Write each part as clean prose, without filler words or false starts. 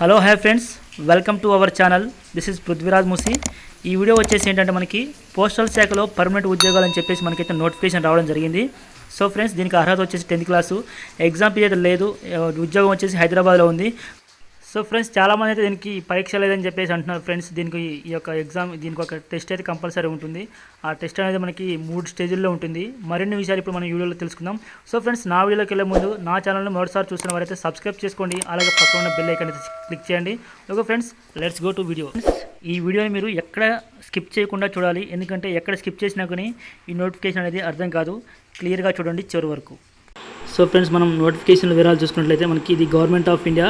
Hello hi friends, welcome to our channel. This is Prithviraj ముసి. ఈ video వచ్చేసి ఏంటంటే మనకి పోస్టల్ శాఖలో పర్మనెంట్ ఉద్యోగాలు అని చెప్పేసి మనకైతే నోటిఫికేషన్ రావడం జరిగింది. సో ఫ్రెండ్స్, దీనికి అర్హత వచ్చేసి 10th క్లాసు, ఎగ్జామ్ పీరియడ్ లేదు, ఉద్యోగం వచ్చేసి హైదరాబాద్లో ఉంది. సో ఫ్రెండ్స్, చాలామంది అయితే దీనికి పరీక్ష లేదని చెప్పేసి అంటున్నారు ఫ్రెండ్స్. దీనికి ఈ యొక్క ఎగ్జామ్, దీనికి ఒక టెస్ట్ అయితే కంపల్సరీ ఉంటుంది. ఆ టెస్ట్ అనేది మనకి 3 స్టేజ్ల్లో ఉంటుంది. మరిన్ని విషయాలు ఇప్పుడు మనం వీడియోలో తెలుసుకుందాం. సో ఫ్రెండ్స్, నా వీడియోకి వెళ్ళే ముందు నా ఛానల్ని మొదటిసారి చూసిన వారైతే సబ్స్క్రైబ్ చేసుకోండి, అలాగే పక్కన ఉన్న బెల్ ఐకాన్ అయితే క్లిక్ చేయండి. Okay friends, let's go to video. ఈ వీడియోని మీరు ఎక్కడ స్కిప్ చేయకుండా చూడాలి, ఎందుకంటే ఎక్కడ స్కిప్ చేసినా కానీ ఈ నోటిఫికేషన్ అనేది అర్థం కాదు. క్లియర్గా చూడండి చివరి వరకు. సో ఫ్రెండ్స్, మనం నోటిఫికేషన్ వివరాలు చూసుకున్నట్లయితే మనకి ఇది government of India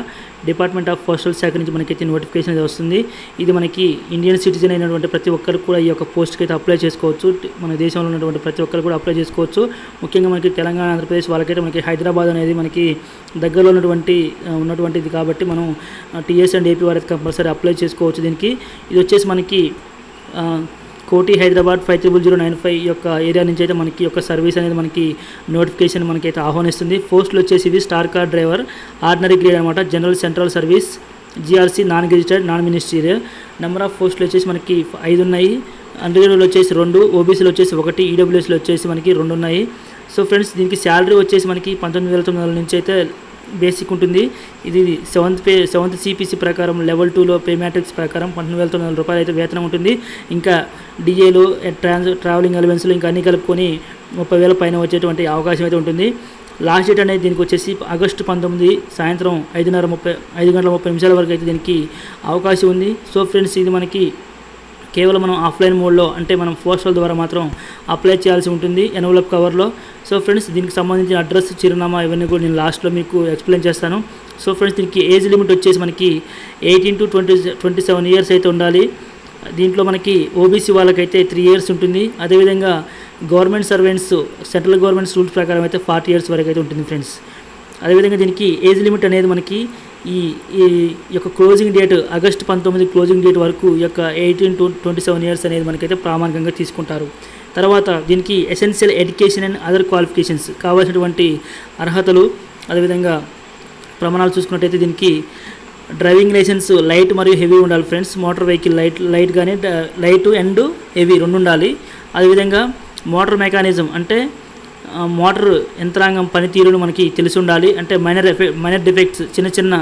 department of postal శాఖ నుంచి మనకైతే నోటిఫికేషన్ అయితే వస్తుంది. ఇది మనకి ఇండియన్ సిటిజన్ అయినటువంటి ప్రతి ఒక్కరు కూడా ఈ యొక్క పోస్ట్కి అయితే అప్లై చేసుకోవచ్చు. మన దేశంలో ఉన్నటువంటి ప్రతి ఒక్కరు కూడా అప్లై చేసుకోవచ్చు. ముఖ్యంగా మనకి తెలంగాణ, ఆంధ్రప్రదేశ్ వాళ్ళకైతే మనకి హైదరాబాద్ అనేది మనకి దగ్గరలో ఉన్నటువంటిది కాబట్టి మనం టీఎస్ అండ్ ఏపీ వారైతే కంపల్సరీ అప్లై చేసుకోవచ్చు. దీనికి ఇది వచ్చేసి మనకి కోటి హైదరాబాద్ 500995 యొక్క ఏరియా నుంచి అయితే మనకి యొక్క సర్వీస్ అనేది మనకి నోటిఫికేషన్ మనకైతే ఆహ్వానిస్తుంది. పోస్టులు వచ్చేసి ఇవి star car driver, ordinary grade అనమాట, general central service, GRC, non gazetted, non ministerial. Number of పోస్టులు వచ్చేసి మనకి 5 ఉన్నాయి. అండర్గ్రేడ్లో వచ్చేసి 2, ఓబీసీలో వచ్చేసి 1, ఈడబ్ల్యూఎస్లో వచ్చేసి మనకి 2 ఉన్నాయి. సో ఫ్రెండ్స్, దీనికి శాలరీ వచ్చేసి మనకి 19,900 నుంచి అయితే బేసిక్ ఉంటుంది. ఇది 7th సిపిసి ప్రకారం లెవెల్ 2లో పే మ్యాట్రిక్స్ ప్రకారం 19,900 రూపాయలు అయితే వేతనం ఉంటుంది. ఇంకా డిఏలు, ట్రావెలింగ్ అలవెన్స్లు ఇంకా అన్నీ కలుపుకొని 30,000 పైన వచ్చేటువంటి అవకాశం అయితే ఉంటుంది. లాస్ట్ డేట్ అనేది దీనికి వచ్చేసి ఆగస్టు 19 సాయంత్రం 5 గంటల 30 నిమిషాల వరకు అయితే దీనికి అవకాశం ఉంది. సో ఫ్రెండ్స్, ఇది మనకి కేవలం మనం ఆఫ్లైన్ మోడ్లో, అంటే మనం పోస్టల్ ద్వారా మాత్రం అప్లై చేయాల్సి ఉంటుంది ఎన్వలప్ కవర్లో. సో ఫ్రెండ్స్, దీనికి సంబంధించిన అడ్రస్, చిరునామా ఇవన్నీ కూడా నేను లాస్ట్లో మీకు ఎక్స్ప్లెయిన్ చేస్తాను. సో ఫ్రెండ్స్, దీనికి ఏజ్ లిమిట్ వచ్చేసి మనకి 18 to 27 ఇయర్స్ అయితే ఉండాలి. దీంట్లో మనకి ఓబీసీ వాళ్ళకైతే 3 ఇయర్స్ ఉంటుంది. అదేవిధంగా government servants, central government rules ప్రకారం అయితే 40 ఇయర్స్ వరకు అయితే ఉంటుంది ఫ్రెండ్స్. అదేవిధంగా దీనికి ఏజ్ లిమిట్ అనేది మనకి ఈ యొక్క closing date August 19 closing date వరకు ఈ యొక్క 18 to 27 ఇయర్స్ అనేది మనకైతే ప్రామాణికంగా తీసుకుంటారు. తర్వాత దీనికి essential education and other qualifications కావాల్సినటువంటి అర్హతలు, అదేవిధంగా ప్రమాణాలు చూసుకున్నట్టయితే దీనికి డ్రైవింగ్ లైసెన్స్ లైట్ మరియు హెవీ ఉండాలి ఫ్రెండ్స్. మోటార్ వెహికల్ లైట్ కానీ లైట్ అండ్ హెవీ 2 ఉండాలి. అదేవిధంగా మోటార్ మెకానిజం అంటే మోటార్ యంత్రాంగం పనితీరును మనకి తెలిసి ఉండాలి. అంటే మైనర్ డిఫెక్ట్స్, చిన్న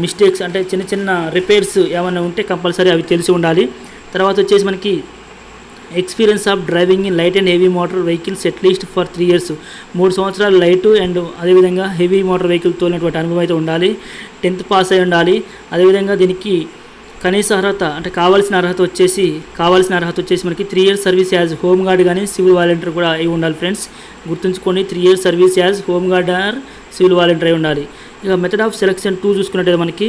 మిస్టేక్స్, అంటే చిన్న రిపేర్స్ ఏమైనా ఉంటే కంపల్సరీ అవి తెలిసి ఉండాలి. తర్వాత వచ్చేసి మనకి experience of driving in light and heavy motor vehicles at least for 3 years, 3 సంవత్సరాలు లైట్ అండ్ అదేవిధంగా హెవీ మోటార్ వెహికల్ తోలినటువంటి అనుభవం అయితే ఉండాలి. 10th పాస్ అయి ఉండాలి. అదేవిధంగా దీనికి కనీస అర్హత, అంటే కావాల్సిన అర్హత వచ్చేసి మనకి 3 years service as home guard కానీ సివిల్ వాలంటీర్ కూడా అయి ఉండాలి ఫ్రెండ్స్. గుర్తుంచుకోండి, 3 years service as home guard are civil volunteer అయి ఉండాలి. ఇక మెథడ్ ఆఫ్ సెలక్షన్ 2 చూసుకున్నట్టయితే మనకి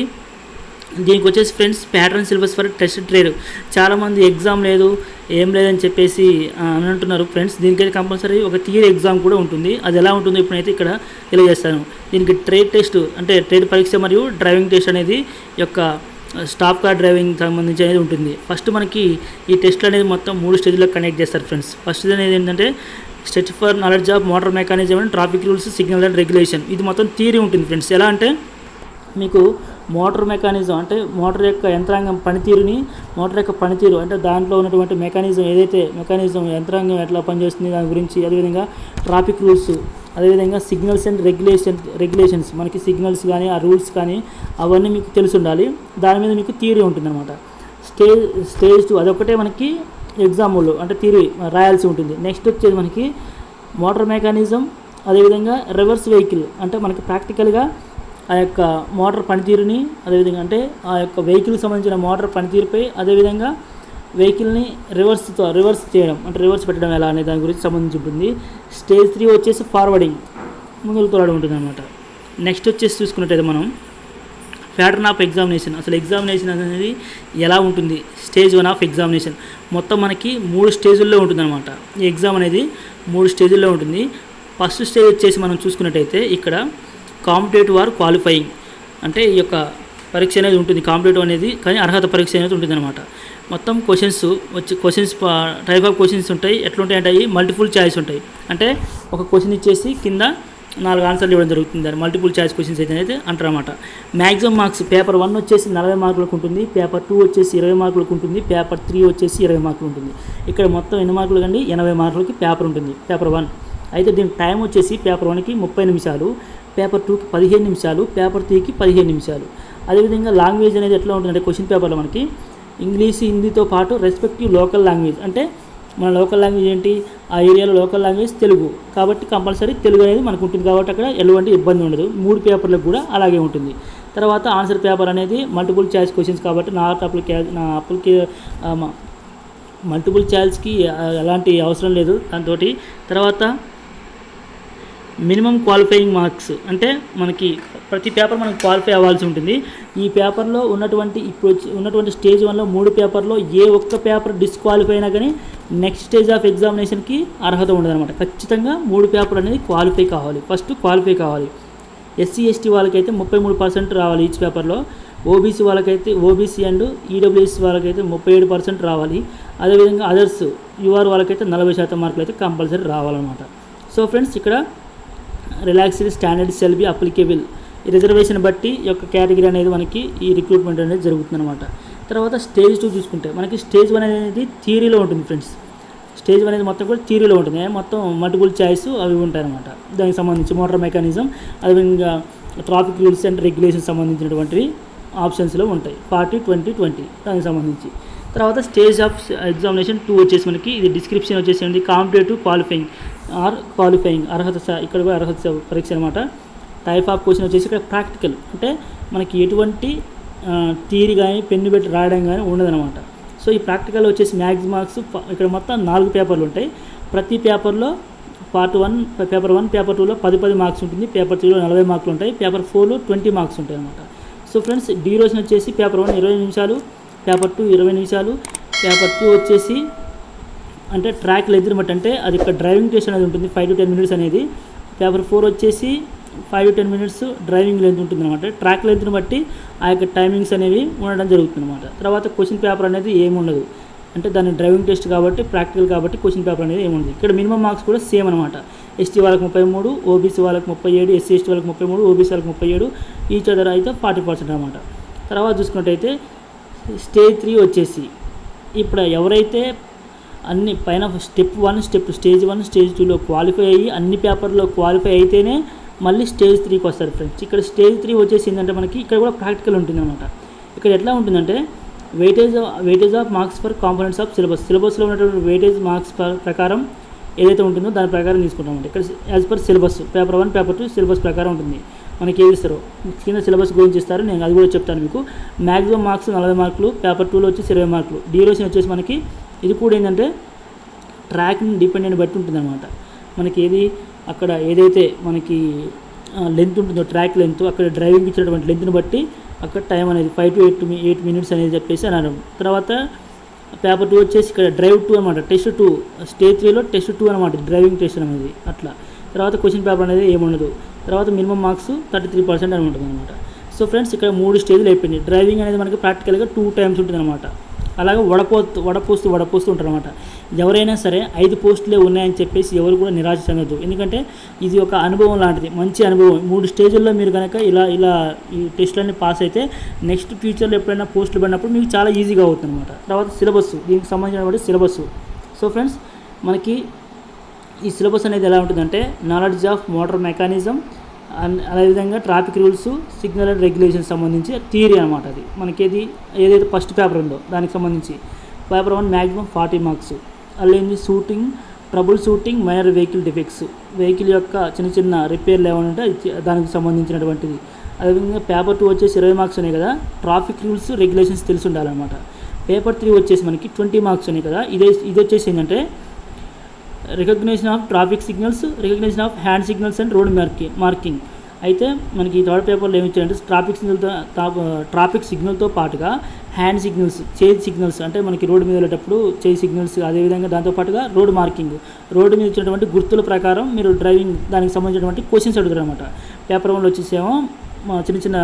దీనికి వచ్చేసి friends pattern syllabus for test trade. చాలామంది ఎగ్జామ్ లేదు, ఏం లేదని చెప్పేసి అని అంటున్నారు ఫ్రెండ్స్. దీనికైతే కంపల్సరీ ఒక థియరీ ఎగ్జామ్ కూడా ఉంటుంది. అది ఎలా ఉంటుందో ఇప్పుడైతే ఇక్కడ తెలియజేస్తాను. దీనికి ట్రేడ్ టెస్ట్, అంటే ట్రేడ్ పరీక్ష మరియు డ్రైవింగ్ టెస్ట్ అనేది యొక్క స్టాప్ కార్ డ్రైవింగ్ సంబంధించి అనేది ఉంటుంది. ఫస్ట్ మనకి ఈ టెస్ట్లు అనేది మొత్తం 3 స్టేజ్లో కండక్ట్ చేస్తారు ఫ్రెండ్స్. ఫస్ట్ అనేది ఏంటంటే స్టెచ్ for knowledge of motor mechanism and traffic rules, signal and regulation. ఇది మొత్తం థియరీ ఉంటుంది ఫ్రెండ్స్. ఎలా అంటే మీకు మోటార్ మెకానిజం అంటే మోటార్ యొక్క యంత్రాంగం పనితీరుని, మోటార్ యొక్క పనితీరు అంటే దాంట్లో ఉన్నటువంటి మెకానిజం యంత్రాంగం ఎట్లా పనిచేస్తుంది దాని గురించి, అదేవిధంగా ట్రాఫిక్ రూల్స్, అదేవిధంగా సిగ్నల్స్ అండ్ రెగ్యులేషన్స్, మనకి సిగ్నల్స్ కానీ ఆ రూల్స్ కానీ అవన్నీ మీకు తెలిసి ఉండాలి. దాని మీద మీకు థియరీ ఉంటుందన్నమాట. స్టేజ్ 2 అదొకటే మనకి ఎగ్జామ్లో అంటే థియరీ రాయాల్సి ఉంటుంది. నెక్స్ట్ వచ్చేది మనకి మోటార్ మెకానిజం, అదేవిధంగా రివర్స్ వెహికల్ అంటే మనకి ప్రాక్టికల్గా ఆ యొక్క మోటార్ పనితీరుని, అదేవిధంగా అంటే ఆ యొక్క వెహికల్కి సంబంధించిన మోటార్ పనితీరుపై, అదేవిధంగా వెహికల్ని రివర్స్ చేయడం అంటే రివర్స్ పెట్టడం ఎలా అనే దాని గురించి సంబంధించి ఉంటుంది. స్టేజ్ 3 వచ్చేసి ఫార్వర్డింగ్, ముందుకు తోలడం ఉంటుంది అనమాట. నెక్స్ట్ వచ్చేసి చూసుకున్నట్టయితే మనం ప్యాటర్న్ ఆఫ్ ఎగ్జామినేషన్, అసలు ఎగ్జామినేషన్ అనేది ఎలా ఉంటుంది. స్టేజ్ 1 ఆఫ్ ఎగ్జామినేషన్ మొత్తం మనకి 3 స్టేజుల్లో ఉంటుంది అనమాట. ఈ ఎగ్జామ్ అనేది 3 స్టేజుల్లో ఉంటుంది. ఫస్ట్ స్టేజ్ వచ్చేసి మనం చూసుకున్నట్టయితే ఇక్కడ కాంపిటేటివ్ ఆర్ క్వాలిఫైయింగ్ అంటే ఈ యొక్క పరీక్ష అనేది ఉంటుంది. కాంపిటేటివ్ అనేది కానీ అర్హత పరీక్ష అనేది ఉంటుంది అనమాట. మొత్తం క్వశ్చన్స్ టైప్ ఆఫ్ క్వశ్చన్స్ ఉంటాయి. ఎట్లుంటాయి అంటే అవి మల్టిపుల్ చాయిస్ ఉంటాయి. అంటే ఒక క్వశ్చన్ ఇచ్చేసి కింద 4 ఆన్సర్లు ఇవ్వడం జరుగుతుంది. దాన్ని మల్టిపుల్ చాయిస్ క్వశ్చన్స్ అయితే అంటారన్నమాట. మ్యాక్సిమం మార్క్స్ పేపర్ 1 వచ్చేసి 40 మార్కులకు ఉంటుంది, పేపర్ 2 వచ్చేసి 20 మార్కులకు ఉంటుంది, పేపర్ 3 వచ్చేసి 20 మార్కులు ఉంటుంది. ఇక్కడ మొత్తం ఎన్ని మార్కులు కండి? 80 మార్కులకి పేపర్ ఉంటుంది పేపర్ 1. అయితే దీని టైం వచ్చేసి పేపర్ 1కి 30 నిమిషాలు, పేపర్ 2కి 15 నిమిషాలు, పేపర్ 3కి 15 నిమిషాలు. అదేవిధంగా లాంగ్వేజ్ అనేది ఎట్లా ఉంటుందంటే క్వశ్చన్ పేపర్లో మనకి ఇంగ్లీష్, హిందీతో పాటు రెస్పెక్టివ్ లోకల్ లాంగ్వేజ్, అంటే మన లోకల్ లాంగ్వేజ్ ఏంటి, ఆ ఏరియాలో లోకల్ లాంగ్వేజ్ తెలుగు కాబట్టి కంపల్సరీ తెలుగు అనేది మనకు ఉంటుంది కాబట్టి అక్కడ ఎటువంటి ఇబ్బంది ఉండదు. 3 పేపర్లకు కూడా అలాగే ఉంటుంది. తర్వాత ఆన్సర్ పేపర్ అనేది మల్టిపుల్ చాయిస్ క్వశ్చన్స్ కాబట్టి మల్టిపుల్ చాయిస్కి ఎలాంటి అవసరం లేదు దాంతో. తర్వాత మినిమం క్వాలిఫైయింగ్ మార్క్స్, అంటే మనకి ప్రతి పేపర్ మనకు క్వాలిఫై అవ్వాల్సి ఉంటుంది. ఈ పేపర్లో ఉన్నటువంటి స్టేజ్ 1లో 3 పేపర్లో ఏ ఒక్క పేపర్ డిస్క్వాలిఫై అయినా కానీ నెక్స్ట్ స్టేజ్ ఆఫ్ ఎగ్జామినేషన్కి అర్హత ఉండదన్నమాట. ఖచ్చితంగా 3 పేపర్ అనేది క్వాలిఫై కావాలి, ఫస్ట్ క్వాలిఫై కావాలి. ఎస్సీ ఎస్టీ వాళ్ళకైతే 33% రావాలి ఈచ్ పేపర్లో, ఓబీసీ వాళ్ళకైతే ఓబీసీ అండ్ ఈడబ్ల్యూఎస్ వాళ్ళకైతే 37% రావాలి. అదేవిధంగా అదర్స్ యూఆర్ వాళ్ళకైతే 40% మార్కులు అయితే కంపల్సరీ రావాలన్నమాట. సో ఫ్రెండ్స్, ఇక్కడ relaxed standard shall be applicable, ఈ రిజర్వేషన్ బట్టి యొక్క కేటగిరీ అనేది మనకి ఈ రిక్రూట్మెంట్ అనేది జరుగుతుందన్నమాట. తర్వాత స్టేజ్ 2 చూసుకుంటే మనకి స్టేజ్ 1 అనేది థియరీలో ఉంటుంది ఫ్రెండ్స్. స్టేజ్ 1 అనేది మొత్తం కూడా థియరీలో ఉంటుంది, మొత్తం మల్టిపుల్ చాయిస్ అవి ఉంటాయి అన్నమాట. దానికి సంబంధించి మోటార్ మెకానిజం, అదేవిధంగా ట్రాఫిక్ రూల్స్ అండ్ రెగ్యులేషన్ సంబంధించినటువంటివి ఆప్షన్స్లో ఉంటాయి. 40, 20, 20 దానికి సంబంధించి. తర్వాత స్టేజ్ ఆఫ్ ఎగ్జామినేషన్ 2 వచ్చేసి మనకి ఇది డిస్క్రిప్షన్ వచ్చేసి కాంపిటేటివ్ క్వాలిఫైయింగ్ అర్హత, ఇక్కడ కూడా అర్హత పరీక్ష అనమాట. టైప్ ఆఫ్ క్వశ్చన్ వచ్చేసి ఇక్కడ ప్రాక్టికల్, అంటే మనకి ఎటువంటి థియరీ కానీ పెన్ను పెట్టి రాయడం కానీ ఉండదన్నమాట. సో ఈ ప్రాక్టికల్ వచ్చేసి మ్యాక్సిమం మార్క్స్ ఇక్కడ మొత్తం 4 పేపర్లు ఉంటాయి. ప్రతి పేపర్లో పేపర్ 1 పేపర్ 2లో 10 మార్క్స్ ఉంటుంది, పేపర్ 3లో 40 మార్కులు ఉంటాయి, పేపర్ 4లో 20 మార్క్స్ ఉంటాయి అనమాట. సో ఫ్రెండ్స్, డ్యూరేషన్ వచ్చేసి పేపర్ 1 20 నిమిషాలు, పేపర్ 2 20 నిమిషాలు, పేపర్ 2 వచ్చేసి అంటే ట్రాక్ లెంత్ని బట్టి, అంటే అది ఇక్కడ డ్రైవింగ్ టెస్ట్ అనేది ఉంటుంది 5 to 10 minutes అనేది. పేపర్ 4 వచ్చేసి 5 to 10 minutes డ్రైవింగ్ లెంత్ ఉంటుంది అనమాట. ట్రాక్ లెంత్ని బట్టి ఆ యొక్క టైమింగ్స్ అనేవి ఉండడం జరుగుతుంది అనమాట. తర్వాత క్వశ్చన్ పేపర్ అనేది ఏముండదు, అంటే దాని డ్రైవింగ్ టెస్ట్ కాబట్టి ప్రాక్టికల్ కాబట్టి క్వశ్చన్ పేపర్ అనేది ఏముండదు. ఇక్కడ మినిమం మార్క్స్ కూడా సేమ్ అనమాట. ఎస్టీ వాళ్ళకి 33, ఓబీసీ వాళ్ళకి 37, ఎస్సీ ఎస్టీ వాళ్ళకి 33, ఓబీసీ వాళ్ళకి 37, ఈచ్ అదర్ అయితే 40% అనమాట. తర్వాత చూసుకున్నట్టయితే స్టేజ్ 3 వచ్చేసి ఇప్పుడు ఎవరైతే అన్ని పైన స్టెప్ 1 స్టేజ్ 1 స్టేజ్ 2లో క్వాలిఫై అయ్యి అన్ని పేపర్లో క్వాలిఫై అయితేనే మళ్ళీ స్టేజ్ 3కి వస్తారు ఫ్రెండ్స్. ఇక్కడ స్టేజ్ 3 వచ్చేసి ఏంటంటే మనకి ఇక్కడ కూడా ప్రాక్టికల్ ఉంటుందన్నమాట. ఇక్కడ ఎట్లా ఉంటుందంటే weightage of marks for components of సిలబస్లో ఉన్నటువంటి వెయిటేజ్ మార్క్స్ ప్రకారం ఏదైతే ఉంటుందో దాని ప్రకారం తీసుకుంటామండి. ఇక్కడ as per syllabus paper 1 paper 2 syllabus ప్రకారం ఉంటుంది. మనకి ఏది ఇస్తారో కింద సిలబస్ గురించి ఇస్తారు, నేను అది కూడా చెప్తాను మీకు. మ్యాక్సిమం మార్క్స్ 40 మార్కులు, పేపర్ 2లో వచ్చేసి 20 మార్కులు. డ్యూరేషన్ వచ్చేసి మనకి ఇది కూడా ఏంటంటే ట్రాక్ని డిపెండెంట్ బట్టి ఉంటుందన్నమాట. మనకి ఏది అక్కడ ఏదైతే మనకి లెంత్ ఉంటుందో ట్రాక్ లెంత్, అక్కడ డ్రైవింగ్ ఇచ్చినటువంటి లెంత్ని బట్టి అక్కడ టైం అనేది 5 to 8 minutes అనేది చెప్పేసి అనడం. తర్వాత పేపర్ 2 వచ్చేసి ఇక్కడ డ్రైవ్ 2 అనమాట, టెస్ట్ 2 స్టేజ్ 3లో టెస్ట్ 2 అనమాట, డ్రైవింగ్ టెస్ట్ అనేది అట్లా. తర్వాత క్వశ్చన్ పేపర్ అనేది ఏముండదు. తర్వాత మినిమం మార్క్స్ 33% అని ఉంటుంది అనమాట. సో ఫ్రెండ్స్, ఇక్కడ 3 స్టేజ్లు అయిపోయింది. డ్రైవింగ్ అనేది మనకి ప్రాక్టికల్గా 2 times ఉంటుంది అనమాట. అలాగే వడపోస్తూ ఉంటారు అనమాట. ఎవరైనా సరే 5 పోస్టులే ఉన్నాయని చెప్పేసి ఎవరు కూడా నిరాశ చెందొద్దు, ఎందుకంటే ఇది ఒక అనుభవం లాంటిది, మంచి అనుభవం. 3 స్టేజ్ల్లో మీరు కనుక ఇలా ఈ టెస్టులన్నీ పాస్ అయితే నెక్స్ట్ ఫ్యూచర్లో ఎప్పుడైనా పోస్టులు పడినప్పుడు మీకు చాలా ఈజీగా అవుతుంది అనమాట. తర్వాత సిలబస్, దీనికి సంబంధించినటువంటి సిలబస్. సో ఫ్రెండ్స్, మనకి ఈ సిలబస్ అనేది ఎలా ఉంటుందంటే నాలెడ్జ్ ఆఫ్ మోటార్ మెకానిజం, అదేవిధంగా traffic rules, signal and regulation సంబంధించి థియరీ అనమాట. అది మనకి ఏదైతే ఫస్ట్ పేపర్ ఉందో దానికి సంబంధించి పేపర్ 1 మ్యాక్సిమం 40 మార్క్స్. అలాగే trouble shooting minor vehicle defects, vehicle యొక్క చిన్న రిపేర్లు ఏమైనా ఉంటే దానికి సంబంధించినటువంటిది. అదేవిధంగా పేపర్ 2 వచ్చేసి 20 మార్క్స్ ఉన్నాయి కదా, ట్రాఫిక్ రూల్స్ రెగ్యులేషన్స్ తెలిసి ఉండాలన్నమాట. పేపర్ 3 వచ్చేసి మనకి 20 మార్క్స్ ఉన్నాయి కదా, ఇది వచ్చేసి ఏంటంటే recognition of traffic signals, recognition of hand signals and road marking. అయితే మనకి థర్డ్ పేపర్లో ఏమి ఇచ్చారంటే ట్రాఫిక్ సిగ్నల్తో పాటుగా హ్యాండ్ సిగ్నల్స్, చేయి సిగ్నల్స్, అంటే మనకి రోడ్డు మీద వెళ్ళేటప్పుడు చేయి సిగ్నల్స్, అదేవిధంగా దాంతోపాటుగా రోడ్ మార్కింగ్, రోడ్డు మీద ఇచ్చినటువంటి గుర్తుల ప్రకారం మీరు డ్రైవింగ్ దానికి సంబంధించినటువంటి క్వశ్చన్స్ అడుగుతారు అనమాట. పేపర్ 1లో వచ్చేసేమో చిన్న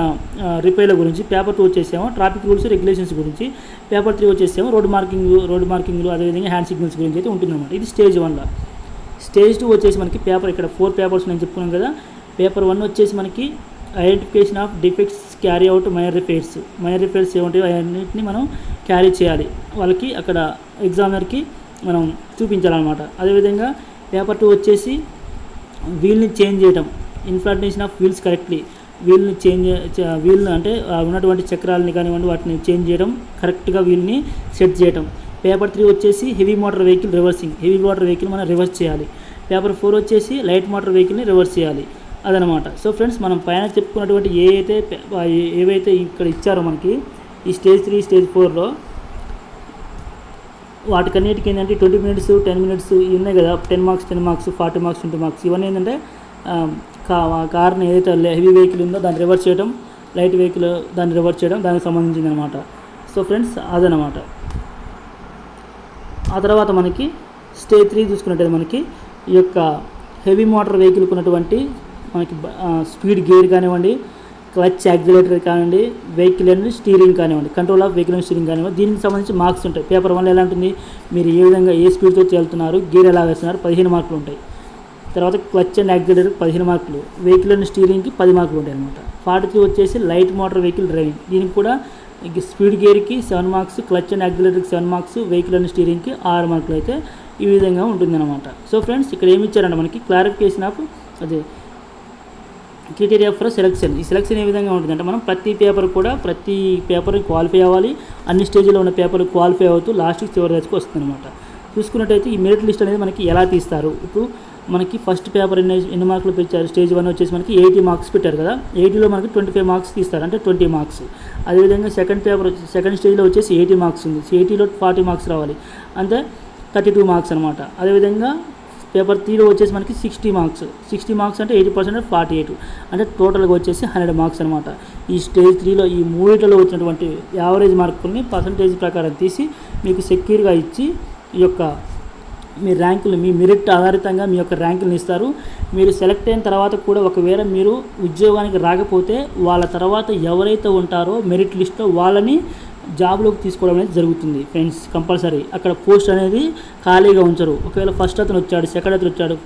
రిపేర్ల గురించి, పేపర్ 2 వచ్చేసేమో ట్రాఫిక్ రూల్స్ రెగ్యులేషన్స్ గురించి, పేపర్ 3 వచ్చేసేమో రోడ్ మార్కింగ్లు అదేవిధంగా హ్యాండ్ సిగ్నల్స్ గురించి అయితే ఉంటుందన్నమాట. ఇది స్టేజ్ 1లో. స్టేజ్ 2 వచ్చేసి మనకి ఇక్కడ 4 పేపర్స్ నేను చెప్పుకున్నాను కదా, పేపర్ 1 వచ్చేసి మనకి identification of defects carry out minor repairs ఏముంటాయో అవన్నింటినీ మనం క్యారీ చేయాలి, వాళ్ళకి అక్కడ ఎగ్జామినర్కి మనం చూపించాలన్నమాట. అదేవిధంగా పేపర్ 2 వచ్చేసి వీల్ని చేంజ్ చేయటం, ఇన్ఫ్లాటేషన్ ఆఫ్ వీల్స్ కరెక్ట్లీ, వీల్ని అంటే ఉన్నటువంటి చక్రాలని కానివ్వండి వాటిని చేంజ్ చేయడం, కరెక్ట్గా వీల్ని సెట్ చేయడం. పేపర్ 3 వచ్చేసి heavy motor vehicle reversing, heavy motor vehicle మనం రివర్స్ చేయాలి. పేపర్ 4 వచ్చేసి లైట్ మోటార్ వెహికల్ని రివర్స్ చేయాలి, అదనమాట. సో ఫ్రెండ్స్, మనం పైన చెప్పుకున్నటువంటి ఏవైతే ఇక్కడ ఇచ్చారో మనకి ఈ స్టేజ్ 3 స్టేజ్ 4లో వాటికన్నిటికీ ఏంటంటే 20 మినిట్స్ 10 మినిట్స్ ఇవి ఉన్నాయి కదా, 10 మార్క్స్ 40 మార్క్స్ 20 మార్క్స్, ఇవన్నీ ఏంటంటే కార్ని ఏదైతే హెవీ వెహికల్ ఉందో దాన్ని రివర్స్ చేయడం, లైట్ వెహికల్ దాన్ని రివర్స్ చేయడం, దానికి సంబంధించింది అనమాట. సో ఫ్రెండ్స్, అదనమాట. ఆ తర్వాత మనకి స్టేజ్ 3 చూసుకున్నట్టయితే మనకి ఈ యొక్క హెవీ మోటార్ వెహికల్కి ఉన్నటువంటి మనకి స్పీడ్ గేర్ కానివ్వండి, క్లచ్ యాక్సిలరేటర్ కానివ్వండి, వెహికల్ అండ్ స్టీరింగ్ కానివ్వండి, control of vehicle and steering కానివ్వండి, దీనికి సంబంధించి మార్క్స్ ఉంటాయి. పేపర్ 1లో ఎలా ఉంటుంది, మీరు ఏ విధంగా ఏ స్పీడ్తో వెళ్తున్నారు, గేర్ ఎలా వేస్తున్నారు, 15 మార్కులు ఉంటాయి. తర్వాత క్లచ్ అండ్ యాక్సిలరేటర్ 15 మార్కులు, వెహికల్ అండ్ స్టీరింగ్కి 10 మార్కులు ఉంటాయి అనమాట. 43 వచ్చేసి లైట్ మోటార్ వెహికల్ డ్రైవింగ్, దీనికి కూడా స్పీడ్ గేర్కి 7 మార్క్స్, క్లచ్ అండ్ యాక్సిలరేటర్కి 7 మార్క్స్, వెహికల్ అండ్ స్టీరింగ్కి 6 మార్కులు అయితే ఈ విధంగా ఉంటుందన్నమాట. సో ఫ్రెండ్స్, ఇక్కడ ఏమి ఇచ్చారంటే మనకి క్లారిఫికేషన్ ఆఫ్ అదే క్రైటీరియా ఫర్ సెలక్షన్. ఈ సెలక్షన్ ఏ విధంగా ఉంటుందంటే మనం ప్రతి పేపర్ని క్వాలిఫై అవ్వాలి, అన్ని స్టేజ్లో ఉన్న పేపర్ క్వాలిఫై అవుతూ లాస్ట్కి చివరి దశకు వస్తుంది అనమాట. చూసుకున్నట్టయితే ఈ మెరిట్ లిస్ట్ అనేది మనకి ఎలా తీస్తారు, ఇప్పుడు మనకి ఫస్ట్ పేపర్ ఎన్ని మార్కులు పెట్టారు, స్టేజ్ 1 వచ్చేసి మనకి 80 మార్క్స్ పెట్టారు కదా, 80లో మనకి 25 మార్క్స్ తీస్తారు, అంటే 20 మార్క్స్. అదేవిధంగా సెకండ్ స్టేజ్లో వచ్చేసి 80 మార్క్స్ ఉంది, 80లో 40 మార్క్స్ రావాలి, అంటే 32 మార్క్స్ అనమాట. అదేవిధంగా పేపర్ 3లో వచ్చేసి మనకి 60 మార్క్స్ అంటే 80% 48, అంటే టోటల్గా వచ్చేసి 100 మార్క్స్ అనమాట. ఈ స్టేజ్ 3లో ఈ మూడిట్లో వచ్చినటువంటి యావరేజ్ మార్కుల్ని పర్సంటేజ్ ప్రకారం తీసి మీకు సెక్యూర్గా ఇచ్చి ఈ యొక్క మీ ర్యాంకులు, మీ మెరిట్ ఆధారితంగా మీ యొక్క ర్యాంకులను ఇస్తారు. మీరు సెలెక్ట్ అయిన తర్వాత కూడా ఒకవేళ మీరు ఉద్యోగానికి రాకపోతే వాళ్ళ తర్వాత ఎవరైతే ఉంటారో మెరిట్ లిస్ట్లో వాళ్ళని జాబ్లోకి తీసుకోవడం అనేది జరుగుతుంది ఫ్రెండ్స్. కంపల్సరీ అక్కడ పోస్ట్ అనేది ఖాళీగా ఉంచరు. ఒకవేళ ఫస్ట్ అతను వచ్చాడు, సెకండ్ అతను వచ్చాడు,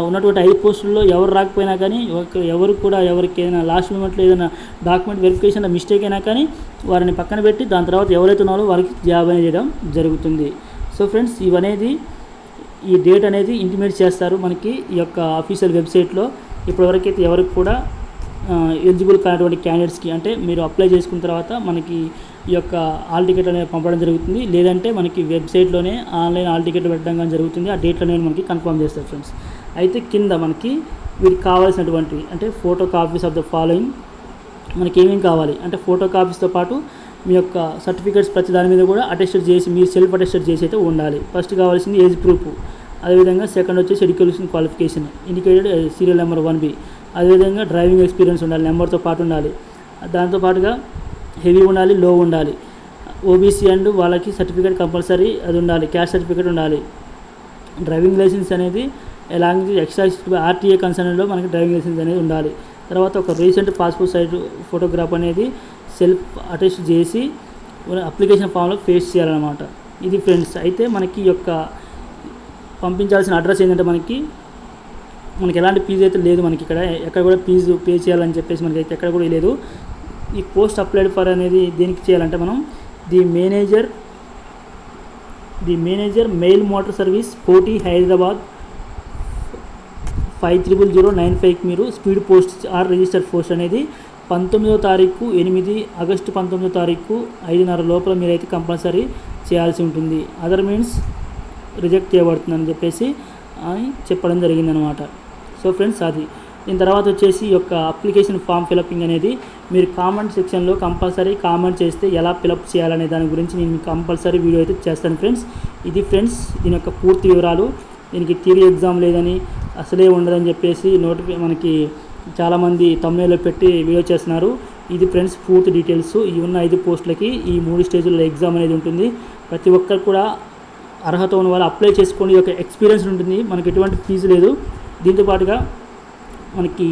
ఉన్నటువంటి 5 పోస్టుల్లో ఎవరు రాకపోయినా కానీ ఎవరు కూడా ఎవరికి ఏదైనా లాస్ట్ మూమెంట్లో ఏదైనా డాక్యుమెంట్ వెరిఫికేషన్లో మిస్టేక్ అయినా కానీ వారిని పక్కన పెట్టి దాని తర్వాత ఎవరైతే ఉన్నారో వారికి జాబ్ అనేది చేయడం జరుగుతుంది. సో ఫ్రెండ్స్, ఈ డేట్ అనేది ఇంటిమేట్ చేస్తారు మనకి ఈ యొక్క అఫీషియల్ వెబ్సైట్లో. ఇప్పటివరకు అయితే ఎవరికి కూడా ఎలిజిబుల్ కానటువంటి క్యాండిడేట్స్కి, అంటే మీరు అప్లై చేసుకున్న తర్వాత మనకి ఈ యొక్క హాల్ టికెట్ అనేది పంపడం జరుగుతుంది, లేదంటే మనకి వెబ్సైట్లోనే ఆన్లైన్ హాల్ టికెట్ పెట్టడం కానీ జరుగుతుంది. ఆ డేట్లు అనేవి మనకి కన్ఫర్మ్ చేస్తారు ఫ్రెండ్స్. అయితే కింద మనకి వీరికి కావాల్సినటువంటి అంటే photo copies of the following మనకి ఏమేమి కావాలి అంటే ఫోటో కాపీస్తో పాటు మీ యొక్క సర్టిఫికేట్స్ ప్రతి దాని మీద కూడా అటెస్టెడ్ చేసి మీరు సెల్ఫ్ అటెస్టెడ్ చేసి అయితే ఉండాలి. ఫస్ట్ కావాల్సింది ఏజ్ ప్రూఫ్, అదేవిధంగా సెకండ్ వచ్చేసి education qualification indicated serial number 1B, అదేవిధంగా డ్రైవింగ్ ఎక్స్పీరియన్స్ ఉండాలి, నెంబర్తో పాటు ఉండాలి. దాంతోపాటుగా హెవీ ఉండాలి, లో ఉండాలి. ఓబీసీ అండ్ వాళ్ళకి సర్టిఫికేట్ కంపల్సరీ అది ఉండాలి, క్యాస్ట్ సర్టిఫికేట్ ఉండాలి. డ్రైవింగ్ లైసెన్స్ అనేది ఎలాంగ్ ఎక్స్ట్రా ఆర్టీఏ కన్సర్న్లో మనకి డ్రైవింగ్ లైసెన్స్ అనేది ఉండాలి. తర్వాత ఒక రీసెంట్ పాస్పోర్ట్ సైజ్ ఫోటోగ్రాఫ్ అనేది సెల్ఫ్ అటెస్ట్ చేసి అప్లికేషన్ ఫామ్లో పేస్ట్ చేయాలన్నమాట. ఇది ఫ్రెండ్స్. అయితే మనకి యొక్క పంపించాల్సిన అడ్రస్ ఏంటంటే మనకి ఎలాంటి ఫీజు అయితే లేదు, మనకి ఇక్కడ ఎక్కడ కూడా ఫీజు పే చేయాలని చెప్పేసి మనకి అయితే ఎక్కడ కూడా లేదు. ఈ పోస్ట్ అప్లైడ్ ఫర్ అనేది దేనికి చేయాలంటే మనం the manager mail motor service Koti Hyderabad 500095కి మీరు speed post or register post అనేది 19వ తారీఖు 8 ఆగస్టు 19వ తారీఖు 5:30 లోపల మీరైతే కంపల్సరీ చేయాల్సి ఉంటుంది. అదర్ మీన్స్ రిజెక్ట్ చేయబడుతుందని చెప్పేసి చెప్పడం జరిగిందనమాట. సో ఫ్రెండ్స్, అది దీని తర్వాత వచ్చేసి ఈ యొక్క అప్లికేషన్ ఫామ్ ఫిలపింగ్ అనేది మీరు కామెంట్ సెక్షన్లో కంపల్సరీ కామెంట్ చేస్తే ఎలా ఫిలప్ చేయాలనే దాని గురించి నేను కంపల్సరీ వీడియో అయితే చేస్తాను ఫ్రెండ్స్. ఇది ఫ్రెండ్స్ దీని యొక్క పూర్తి వివరాలు. దీనికి థియరీ ఎగ్జామ్ లేదని అసలే ఉండదని చెప్పేసి మనకి చాలామంది తమ్నేల్లో పెట్టి వీడియో చేస్తున్నారు. ఇది ఫ్రెండ్స్ పూర్తి డీటెయిల్స్. ఈ ఉన్న 5 పోస్టులకి ఈ 3 స్టేజ్లలో ఎగ్జామ్ అనేది ఉంటుంది. ప్రతి ఒక్కరు కూడా అర్హత ఉన్న వాళ్ళు అప్లై చేసుకోండి. ఈ యొక్క ఎక్స్పీరియన్స్ ఉంటుంది, మనకి ఎటువంటి ఫీజు లేదు. దీంతోపాటుగా మనకి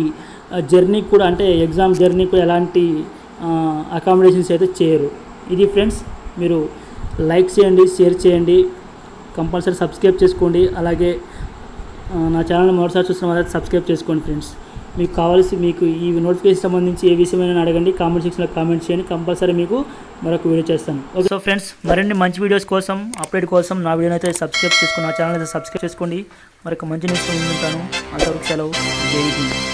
జర్నీకి కూడా అంటే ఎగ్జామ్ జర్నీ కూడా ఎలాంటి అకామిడేషన్స్ అయితే చేయరు. ఇది ఫ్రెండ్స్, మీరు లైక్ చేయండి, షేర్ చేయండి, కంపల్సరీ సబ్స్క్రైబ్ చేసుకోండి. అలాగే నా ఛానల్ మొదటిసారి చూస్తున్న వాళ్ళైతే సబ్స్క్రైబ్ చేసుకోండి ఫ్రెండ్స్. మీకు ఈ నోటిఫికేషన్ సంబంధించి ఏ విషయమైనా అడగండి, కామెంట్ సెక్షన్లో కామెంట్ చేయండి, కంపల్సరీ మీకు మరొక వీడియో చేస్తాను. ఓకే, సో ఫ్రెండ్స్ మరిన్ని మంచి వీడియోస్ కోసం అప్డేట్ కోసం నా వీడియోని అయితే సబ్స్క్రైబ్ చేసుకోండి, నా ఛానల్ అయితే సబ్స్క్రైబ్ చేసుకోండి. మరొక మంచి న్యూస్తో ఉంటాను. అంతవరకు సెలవు. జై హింద్.